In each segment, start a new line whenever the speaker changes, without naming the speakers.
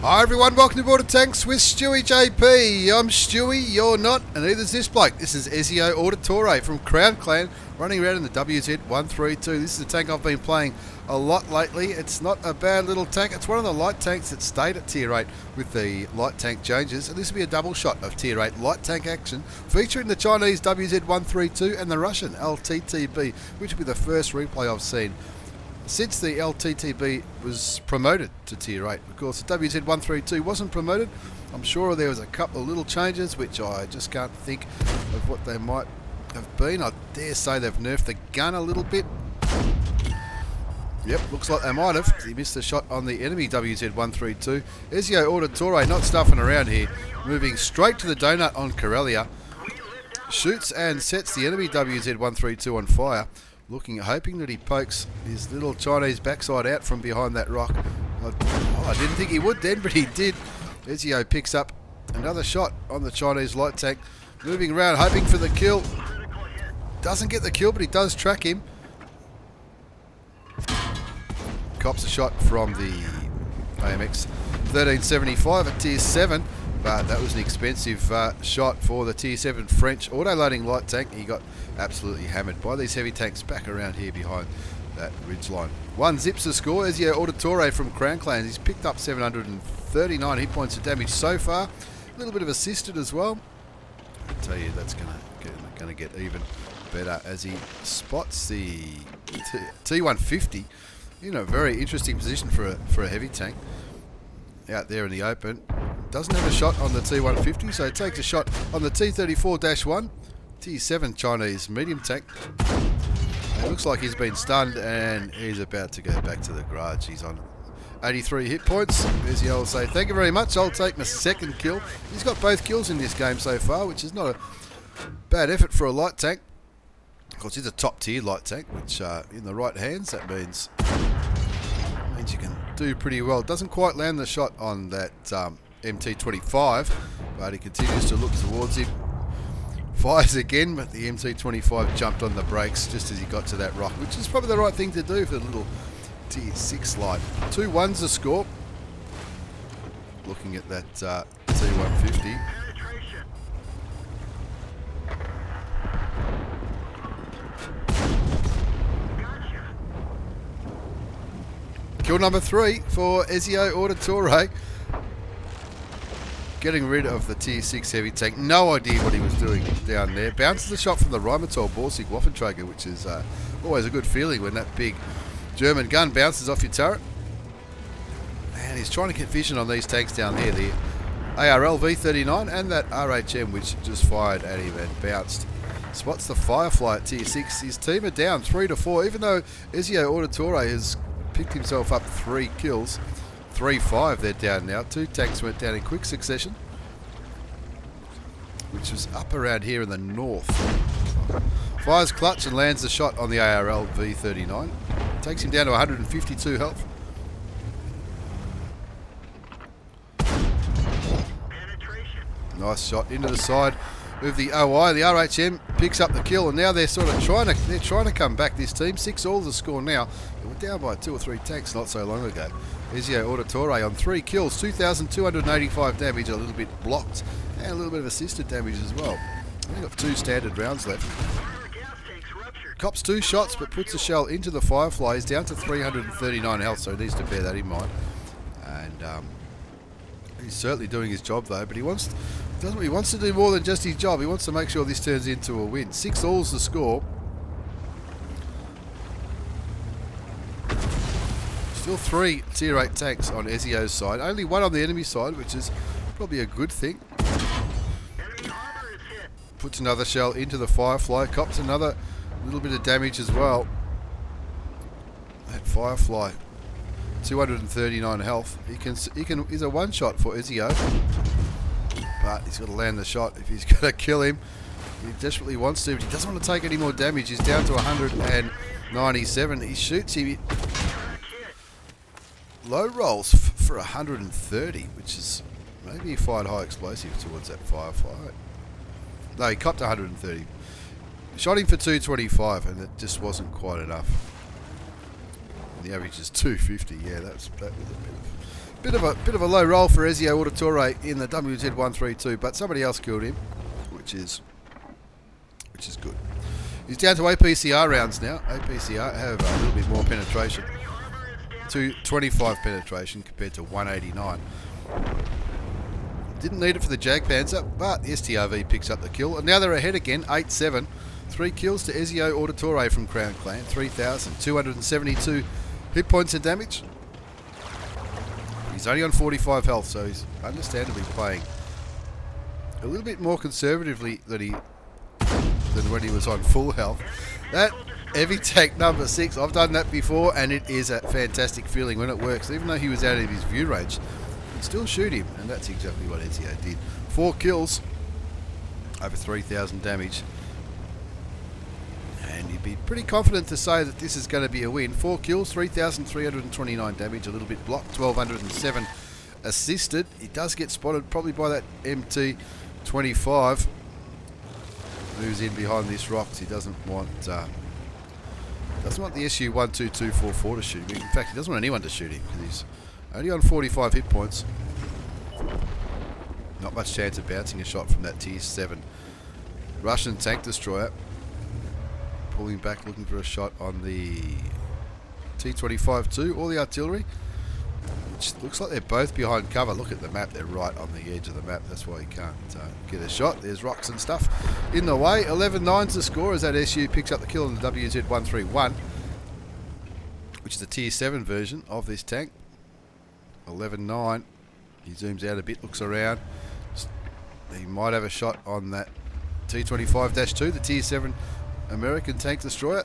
Hi everyone, welcome to Border Tanks with Stewie JP. I'm Stewie, you're not, and neither's this bloke. This is Ezio Auditore from Crown Clan, running around in the WZ132. This is a tank I've been playing a lot lately. It's not a bad little tank. It's one of the light tanks that stayed at Tier 8 with the light tank changes. And this will be a double shot of Tier 8 light tank action, featuring the Chinese WZ132 and the Russian LTTB, which will be the first replay I've seen since the LTTB was promoted to Tier 8. Of course, the WZ132 wasn't promoted. I'm sure there was a couple of little changes which I just can't think of what they might have been. I dare say they've nerfed the gun a little bit. Yep, looks like they might have. He missed the shot on the enemy WZ132. Ezio Auditore not stuffing around here, moving straight to the donut on Corellia. Shoots and sets the enemy WZ132 on fire. Hoping that he pokes his little Chinese backside out from behind that rock. I didn't think he would then, but he did. Ezio picks up another shot on the Chinese light tank. Moving around, hoping for the kill. Doesn't get the kill, but he does track him. Cops a shot from the AMX 1375 at Tier 7. But that was an expensive shot for the Tier 7 French auto-loading light tank. He got absolutely hammered by these heavy tanks back around here behind that ridge line. One zips the score. Ezio Auditore from Crown Clans. He's picked up 739 hit points of damage so far. A little bit of assisted as well. I tell you, that's going to get even better as he spots the T150 in a very interesting position for a heavy tank out there in the open. Doesn't have a shot on the T150, so takes a shot on the T34-1, T7 Chinese medium tank. It looks like he's been stunned and he's about to go back to the garage. He's on 83 hit points. Ezio will say, thank you very much, I'll take my second kill. He's got both kills in this game so far, which is not a bad effort for a light tank. Of course, he's a top tier light tank, which in the right hands, that means you can do pretty well. Doesn't quite land the shot on that MT25, but he continues to look towards him. Fires again, but the MT25 jumped on the brakes just as he got to that rock, which is probably the right thing to do for the little Tier 6 light. 2-1's the score. Looking at that T150. Kill number 3 for Ezio Auditore. Getting rid of the Tier 6 heavy tank. No idea what he was doing down there. Bounces the shot from the Rheinmetall Borsig Waffenträger, which is always a good feeling when that big German gun bounces off your turret. And he's trying to get vision on these tanks down here. The ARL V39 and that RHM, which just fired at him and bounced. Spots the Firefly at Tier 6. His team are down 3-4, even though Ezio Auditore has picked himself up 3 kills. 3-5 they're down now. 2 tanks went down in quick succession, which was up around here in the north. Fires clutch and lands the shot on the ARL V39. Takes him down to 152 health. Nice shot into the side with the OI. The RHM picks up the kill, and now they're sort of trying to come back. This team 6-all the score now. They were down by 2 or 3 tanks not so long ago. Ezio Auditore on 3 kills, 2,285 damage, a little bit blocked, and a little bit of assisted damage as well. We've got 2 standard rounds left. Cops 2 shots, but puts a shell into the Firefly. He's down to 339 health, so he needs to bear that in mind. And he's certainly doing his job though, but he wants to do more than just his job. He wants to make sure this turns into a win. 6-all's the score. Still 3 Tier 8 tanks on Ezio's side. Only 1 on the enemy side, which is probably a good thing. Puts another shell into the Firefly. Cops another little bit of damage as well. That Firefly, 239 health. He's a one-shot for Ezio, but he's got to land the shot if he's going to kill him. He desperately wants to, but he doesn't want to take any more damage. He's down to 197. He shoots him. Low rolls for 130, which is maybe he fired high explosive towards that Firefly. No, he copped 130. Shot him for 225, and it just wasn't quite enough. The average is 250. Yeah, that was a bit of a low roll for Ezio Auditore in the WZ132, but somebody else killed him, which is good. He's down to APCR rounds now. APCR have a little bit more penetration. 225 penetration compared to 189. Didn't need it for the Jagdpanzer, but the STRV picks up the kill. And now they're ahead again, 8-7. 3 kills to Ezio Auditore from Crown Clan. 3,272 hit points and damage. He's only on 45 health, so he's understandably playing a little bit more conservatively than when he was on full health. That heavy tank number 6, I've done that before, and it is a fantastic feeling when it works. Even though he was out of his view range, you can still shoot him, and that's exactly what Ezio did. 4 kills, over 3,000 damage, and you'd be pretty confident to say that this is going to be a win. 4 kills, 3,329 damage, a little bit blocked, 1,207 assisted. He does get spotted probably by that MT25. Moves in behind this rock. He doesn't want the SU-12244 to shoot him. In fact, he doesn't want anyone to shoot him because he's only on 45 hit points. Not much chance of bouncing a shot from that Tier 7 Russian tank destroyer. Pulling back, looking for a shot on the T-25-2 or the artillery. Which looks like they're both behind cover. Look at the map, they're right on the edge of the map. That's why you can't get a shot. There's rocks and stuff in the way. 11-9's the score as that SU picks up the kill on the WZ-131, which is the Tier 7 version of this tank. 11-9. He zooms out a bit, looks around. He might have a shot on that T-25-2, the Tier 7 American tank destroyer.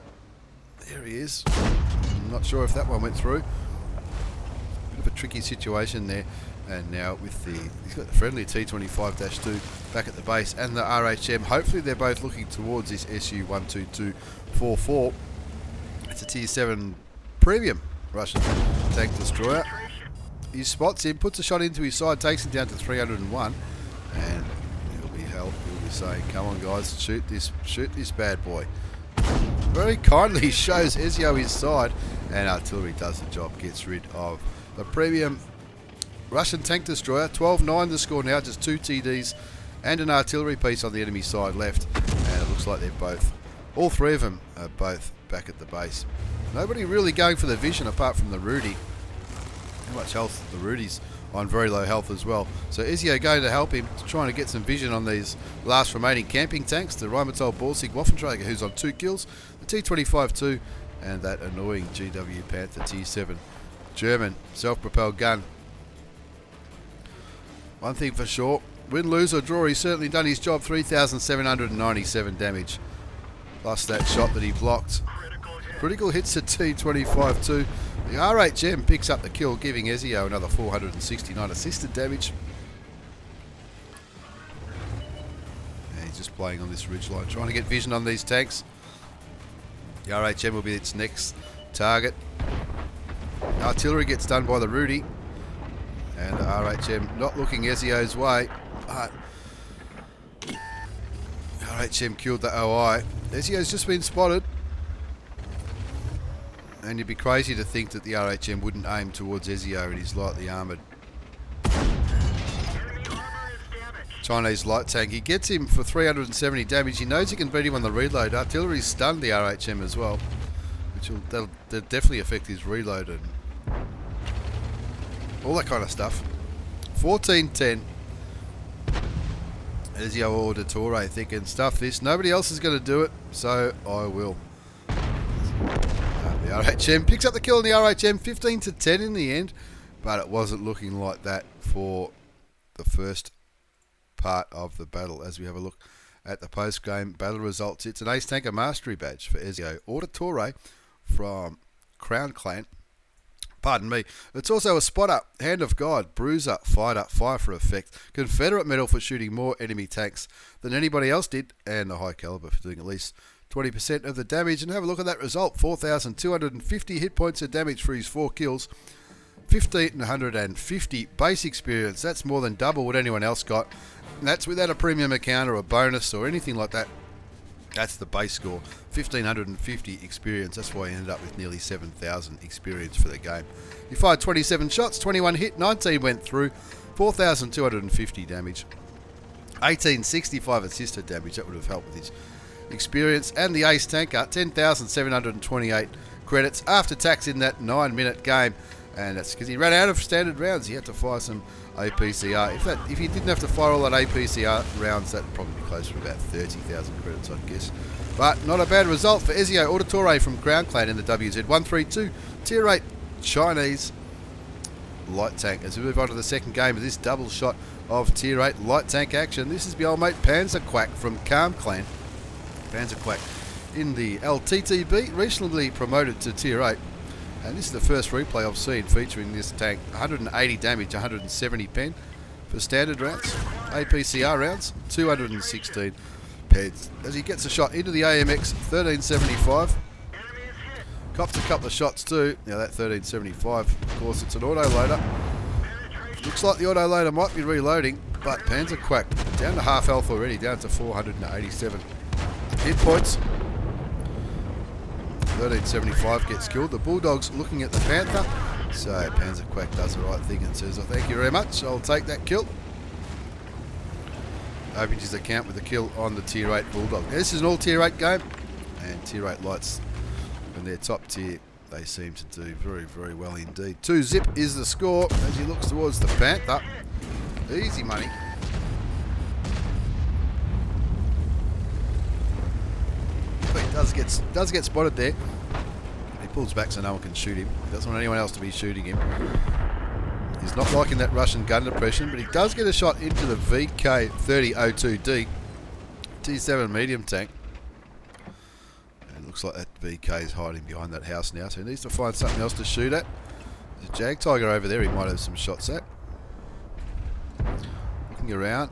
There he is. I'm not sure if that one went through. Bit of a tricky situation there, and now with he's got the friendly T-25-2 back at the base and the RHM. Hopefully they're both looking towards this SU-12244. It's a Tier 7 premium Russian tank destroyer. He spots him, puts a shot into his side, takes him down to 301, and he'll be saying, "Come on, guys, shoot this bad boy." Very kindly shows Ezio his side, and artillery does the job, gets rid of the premium Russian tank destroyer. 12-9 the score now, just 2 TDs and an artillery piece on the enemy side left, and it looks like they're all 3 of them are both back at the base. Nobody really going for the vision apart from the Rudy. How much health? The Rudy's on very low health as well. So Ezio going to help him, trying to get some vision on these last remaining camping tanks. The Rheinmetall Borsig Waffenträger, who's on 2 kills, the T-25-2, and that annoying GW Panther Tier 7 German self-propelled gun. One thing for sure, win, lose or draw, he's certainly done his job. 3,797 damage. Plus that shot that he blocked. Critical hits at T-25-2. The RHM picks up the kill, giving Ezio another 469 assisted damage. And he's just playing on this ridgeline, trying to get vision on these tanks. The RHM will be its next target. Artillery gets done by the Rudy, and the RHM not looking Ezio's way. RHM killed the OI. Ezio's just been spotted, and you'd be crazy to think that the RHM wouldn't aim towards Ezio and his lightly armoured Chinese light tank. He gets him for 370 damage. He knows he can beat him on the reload. Artillery's stunned the RHM as well, which will that'll definitely affect his reload and all that kind of stuff. 14-10. Ezio Auditore thinking, stuff this. Nobody else is going to do it, so I will. The RHM picks up the kill on the RHM, 15-10 in the end, but it wasn't looking like that for the first part of the battle. As we have a look at the post-game battle results, it's an Ace Tanker Mastery badge for Ezio Auditore from Crown Clan. Pardon me. It's also a spotter, Hand of God, Bruiser, Fighter, Fire for Effect, Confederate medal for shooting more enemy tanks than anybody else did, and the High Caliber for doing at least 20% of the damage. And have a look at that result. 4,250 hit points of damage for his 4 kills. 1,550 base experience. That's more than double what anyone else got. And that's without a premium account or a bonus or anything like that. That's the base score. 1,550 experience. That's why he ended up with nearly 7,000 experience for the game. He fired 27 shots, 21 hit, 19 went through, 4,250 damage. 1,865 assisted damage. That would have helped with his experience. And the ace tanker, 10,728 credits after tax in that 9-minute game. And that's because he ran out of standard rounds. He had to fire some APCR. If he didn't have to fire all that APCR rounds, that'd probably be closer to about 30,000 credits, I'd guess. But not a bad result for Ezio Auditore from Crown Clan in the WZ132 Tier 8 Chinese light tank. As we move on to the second game of this double shot of Tier 8 light tank action, this is my old mate Panzer Quack from Calm Clan. Panzer Quack in the LTTB, recently promoted to Tier 8. And this is the first replay I've seen featuring this tank. 180 damage, 170 pen for standard rounds. APCR rounds, 216 pens. As he gets a shot into the AMX 1375. Cops a couple of shots too. Now that 1375, of course, it's an auto loader. Looks like the auto loader might be reloading, but Panzer Quack down to half health already, down to 487 hit points. 1375 gets killed. The Bulldogs looking at the Panther. So Panzer Quack does the right thing and says, "Oh, thank you very much. I'll take that kill." Opens his account with a kill on the Tier 8 Bulldog. Now, this is an all Tier 8 game, and Tier 8 lights, when they're top tier, they seem to do very, very well indeed. 2-zip is the score as he looks towards the Panther. Easy money. He does get spotted there. He pulls back so no one can shoot him. He doesn't want anyone else to be shooting him. He's not liking that Russian gun depression, but he does get a shot into the VK3002D T7 medium tank. And it looks like that VK is hiding behind that house now, so he needs to find something else to shoot at. There's a Jag Tiger over there he might have some shots at. Looking around.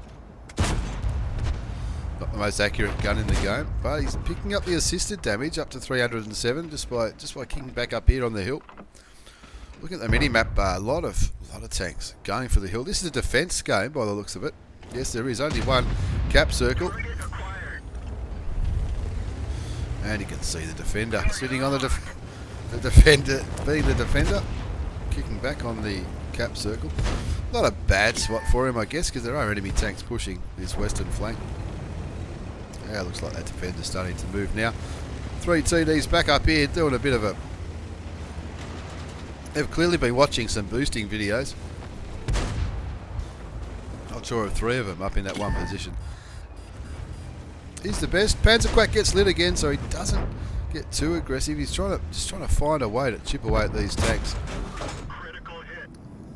Not the most accurate gun in the game, but he's picking up the assisted damage up to 307 just by kicking back up here on the hill. Looking at the mini-map, a lot of tanks going for the hill. This is a defence game by the looks of it. Yes, there is only one cap circle. And you can see the defender sitting on the defender, being the defender, kicking back on the cap circle. Not a bad spot for him, I guess, because there are enemy tanks pushing this western flank. Yeah, looks like that defender's starting to move now. 3 TDs back up here, doing a bit of a... They've clearly been watching some boosting videos. Not sure of 3 of them up in that one position. He's the best. Panzer Quack gets lit again, so he doesn't get too aggressive. He's just trying to find a way to chip away at these tanks.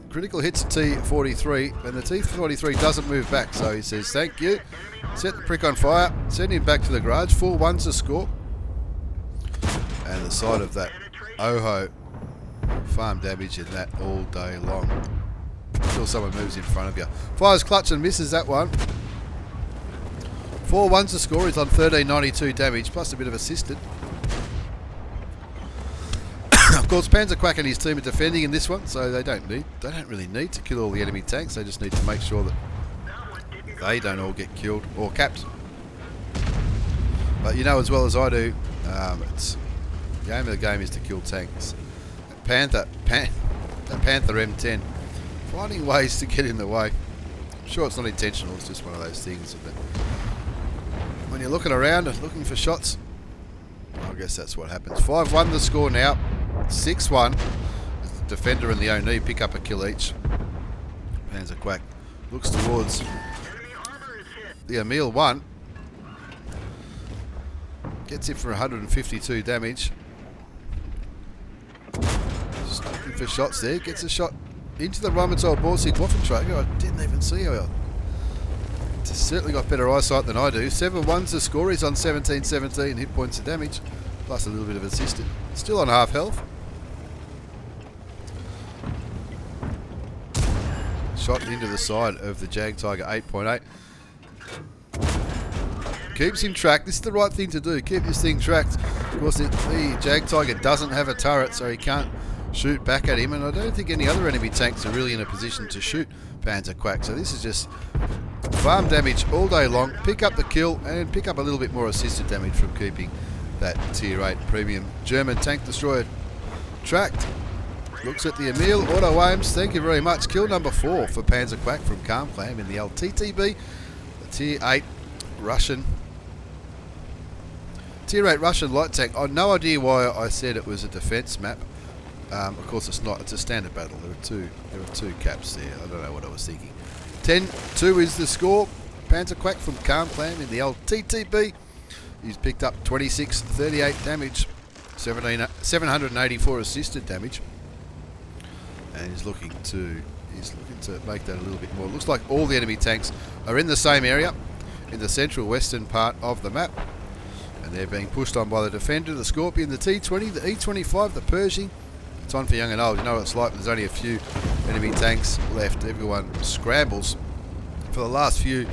Critical hits T43, and the T43 doesn't move back, so he says thank you. Set the prick on fire, send him back to the garage. 4-1's the score. And the side of that Oho farm damage in that all day long. Until someone moves in front of you. Fires clutch and misses that one. 4-1's the score. He's on 1392 damage, plus a bit of assisted. Of course, Panzer Quack and his team are defending in this one, so they don't really need to kill all the enemy tanks. They just need to make sure that they don't all get killed or capped. But you know as well as I do, the aim of the game is to kill tanks. Panther M10, finding ways to get in the way. I'm sure it's not intentional. It's just one of those things that when you're looking around and looking for shots, I guess that's what happens. 5-1 the score now. 6-1. The defender and the Oni pick up a kill each. Panzer Quack looks towards the Emil 1. Gets it for 152 damage. Just looking for shots there. Gets a shot into the Rheinmetall Borsig Waffenträger. I didn't even see how. Just certainly got better eyesight than I do. 7-1's the score. He's on 17 hit points of damage, plus a little bit of assisted. Still on half health. Shot into the side of the Jag Tiger 8.8. Keeps him tracked. This is the right thing to do. Keep this thing tracked. Of course, the Jag Tiger doesn't have a turret, so he can't shoot back at him. And I don't think any other enemy tanks are really in a position to shoot Panzer Quack. So this is just farm damage all day long, pick up the kill and pick up a little bit more assisted damage from keeping that tier 8 premium German tank destroyer tracked. Looks at the Emil Auto Aims, thank you very much. Kill number 4 for Panzer Quack from Calm Clam in the LTTB. The tier 8 Russian light tank. I have no idea why I said it was a defence map. Of course it's not, it's a standard battle. There are two caps there. I don't know what I was thinking. 10-2 is the score. Panzer Quack from Calm Clam in the LTTB. He's picked up 38 damage, 784 assisted damage. And he's looking to make that a little bit more. Looks like all the enemy tanks are in the same area, in the central western part of the map. And they're being pushed on by the Defender, the Scorpion, the T20, the E25, the Pershing. It's on for young and old. You know what it's like. There's only a few enemy tanks left. Everyone scrambles for the last few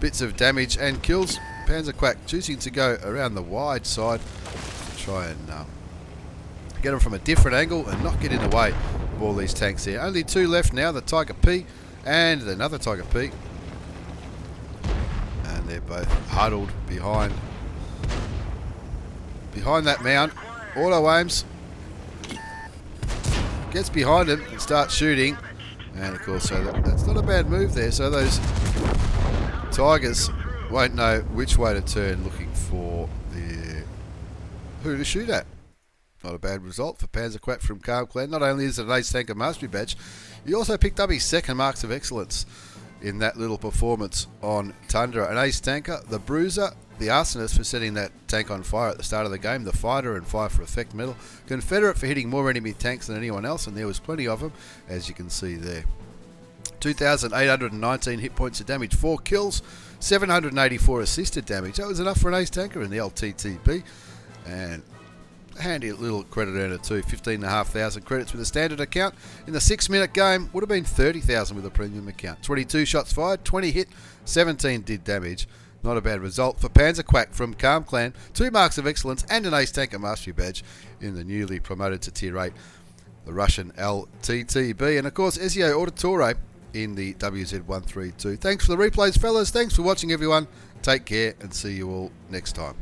bits of damage and kills. Panzer Quack choosing to go around the wide side to try and get them from a different angle and not get in the way of all these tanks here. Only 2 left now, the Tiger P and another Tiger P. And they're both huddled behind that mound. Auto Aims gets behind him and starts shooting. And of course, so that's not a bad move there. So those Tigers won't know which way to turn, looking for who to shoot at. Not a bad result for Panzer Quack from Calm Clan. Not only is it an Ace Tanker Mastery Badge, he also picked up his second Marks of Excellence in that little performance on Tundra. An Ace Tanker, the Bruiser, the Arsonist for setting that tank on fire at the start of the game, the Fighter and Fire for Effect Medal, Confederate for hitting more enemy tanks than anyone else, and there was plenty of them, as you can see there. 2,819 hit points of damage, 4 kills, 784 assisted damage. That was enough for an Ace Tanker in the LTTB. And handy little credit earner too, 15,500 credits with a standard account. In the 6-minute game, would have been 30,000 with a premium account. 22 shots fired, 20 hit, 17 did damage. Not a bad result for Panzer Quack from Calm Clan. 2 Marks of Excellence and an Ace Tanker Mastery Badge in the newly promoted to Tier 8, the Russian LTTB. And of course, Ezio Auditore in the WZ132. Thanks for the replays, fellas. Thanks for watching, everyone. Take care and see you all next time.